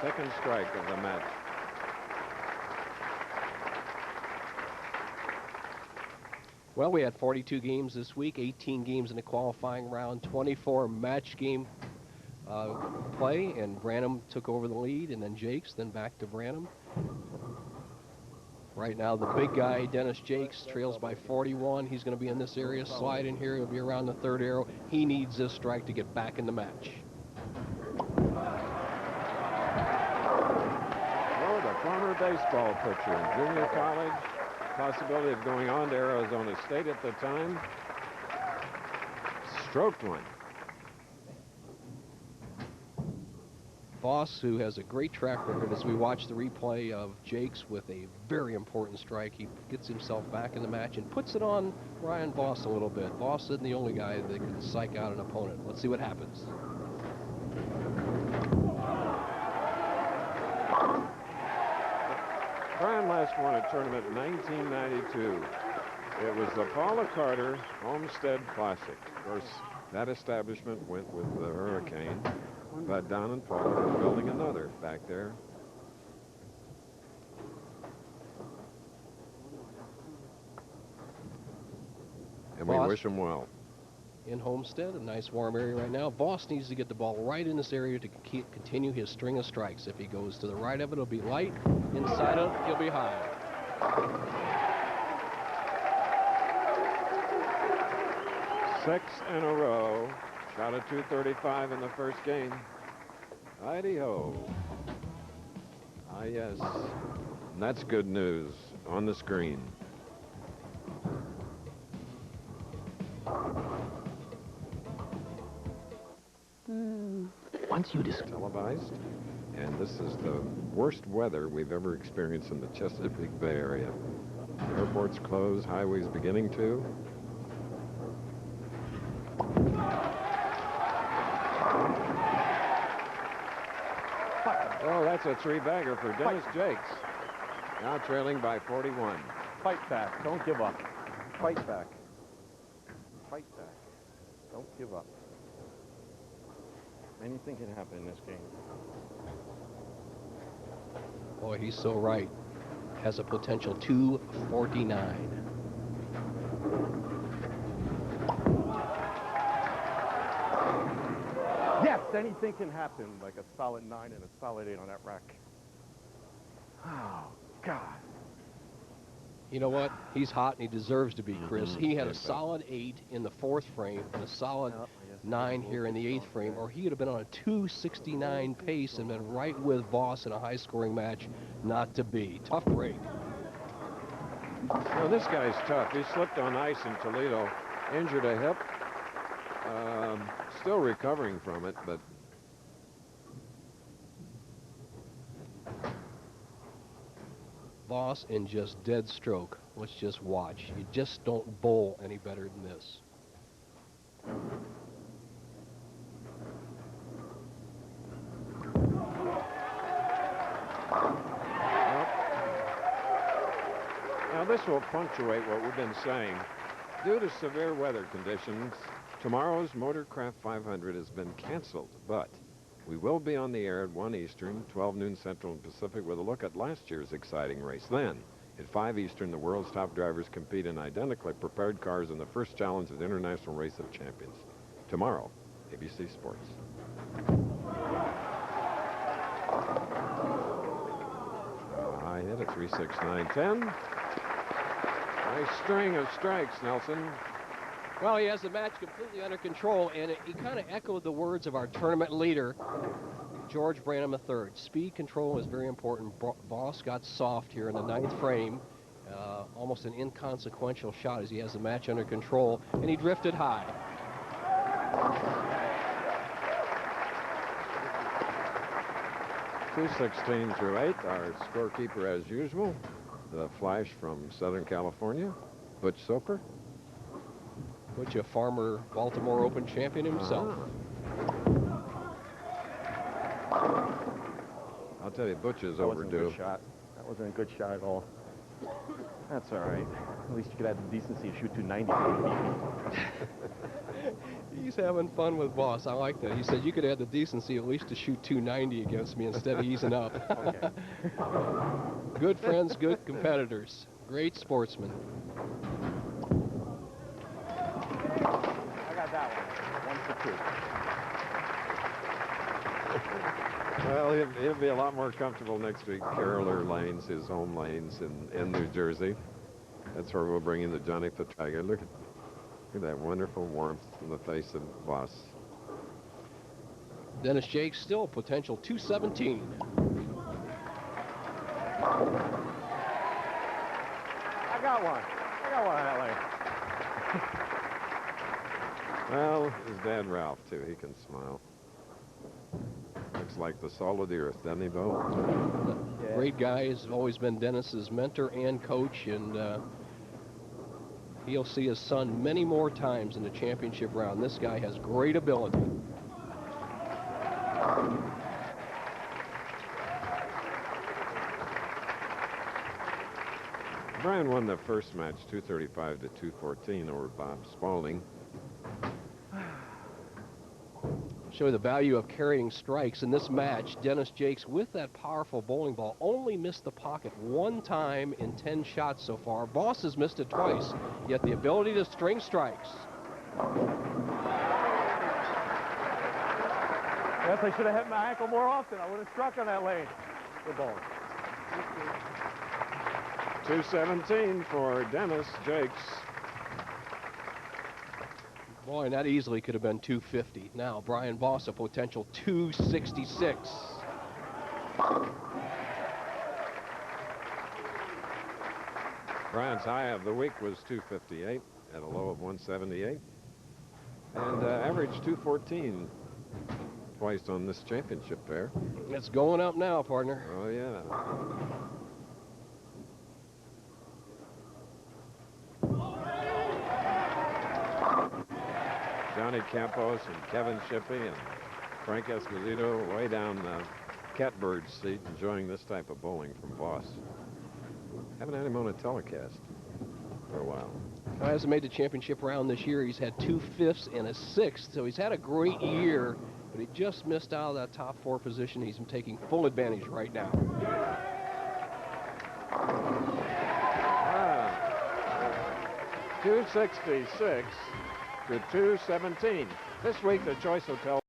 Second strike of the match. Well, we had 42 games this week, 18 games in the qualifying round, 24 match game play, and Branham took over the lead, and then Jacques, then back to Branham. Right now, the big guy, Dennis Jacques, trails by 41. He's going to be in this area, slide in here. He'll be around the third arrow. He needs this strike to get back in the match. Oh, the former baseball pitcher in junior college. Possibility of going on to Arizona State at the time. Stroked one. Voss, who has a great track record as we watch the replay of Jacques with a very important strike. He gets himself back in the match and puts it on Ryan Voss a little bit. Voss isn't the only guy that can psych out an opponent. Let's see what happens. Brian last won a tournament in 1992. It was the Paula Carter Homestead Classic. Of course, that establishment went with the Hurricane, but Don and Paula are building another back there. And we wish them well. In Homestead, a nice warm area right now. Voss needs to get the ball right in this area to continue his string of strikes. If he goes to the right of it, it'll be light. Inside of it, he'll be high. 6 in a row. Shot at 235 in the first game. Heidi-ho. Ah, yes. And that's good news on the screen. Once you televised, and this is the worst weather we've ever experienced in the Chesapeake Bay area. Airports closed, highways beginning to. Oh, that's a three-bagger for Dennis Jacques. Now trailing by 41. Fight back. Don't give up. Fight back. Fight back. Don't give up. Anything can happen in this game. Boy, he's so right. Has a potential 249. Yes, anything can happen, like a solid 9 and a solid 8 on that rack. Oh, God. You know what? He's hot and he deserves to be, Chris. He had a solid 8 in the fourth frame and a solid 9 here in the 8th frame, or he would have been on a 269 pace and been right with Voss in a high-scoring match. Not to be. Tough break. Well, this guy's tough. He slipped on ice in Toledo, injured a hip. Still recovering from it, but Voss in just dead stroke. Let's just watch. You just don't bowl any better than this. Now this will punctuate what we've been saying. Due to severe weather conditions, tomorrow's Motorcraft 500 has been canceled, but we will be on the air at 1 Eastern, 12 noon Central and Pacific with a look at last year's exciting race. Then, at 5 Eastern, the world's top drivers compete in identically prepared cars in the first challenge of the International Race of Champions. Tomorrow, ABC Sports. High hit at 369.10. Nice string of strikes, Nelson. Well, he has the match completely under control, and he kind of echoed the words of our tournament leader, George Branham III. Speed control is very important. Voss got soft here in the 9th frame. Almost an inconsequential shot as he has the match under control, and he drifted high. .216 through 8. Our scorekeeper, as usual, the Flash from Southern California, Butch Soper. Butch, a former Baltimore Open champion himself. I'll tell you, Butch is overdue. That wasn't a good shot at all. That's all right. At least you could have the decency to shoot 290. He's having fun with Voss. I like that. He said you could have the decency at least to shoot 290 against me instead of easing up. Okay. Good friends, good competitors. Great sportsmen. I got that one. 1 for 2. Well, he'll be a lot more comfortable next week. Caroler lanes, his home lanes in New Jersey. That's where we'll bring in the Johnny Petraga. Look at that wonderful warmth in the face of Voss. Dennis Jacques still potential 217. I got one. I got one on that lane. Well, his dad Ralph, too. He can smile. Looks like the salt of the earth, doesn't he, Bo? Yeah. Great guy. Has always been Dennis's mentor and coach, and he'll see his son many more times in the championship round. This guy has great ability. Brian won the first match 235 to 214 over Bob Spaulding. Show you the value of carrying strikes in this match. Dennis Jacques, with that powerful bowling ball, only missed the pocket one time in 10 shots so far. Voss has missed it twice, yet the ability to string strikes. Guess I should have hit my ankle more often. I would have struck on that lane. Good ball. 217 for Dennis Jacques. Boy, and that easily could have been 250. Now, Brian Voss, a potential 266. Brian's high of the week was 258 at a low of 178. And averaged 214 twice on this championship fair. It's going up now, partner. Oh, yeah. Johnny Campos and Kevin Shippey and Frank Esposito way down the catbird seat enjoying this type of bowling from Voss. Haven't had him on a telecast for a while. He hasn't made the championship round this year. He's had 2 fifths and a 6th, so he's had a great year, but he just missed out of that top 4 position. He's taking full advantage right now. 266 to 217. This week, the Choice Hotel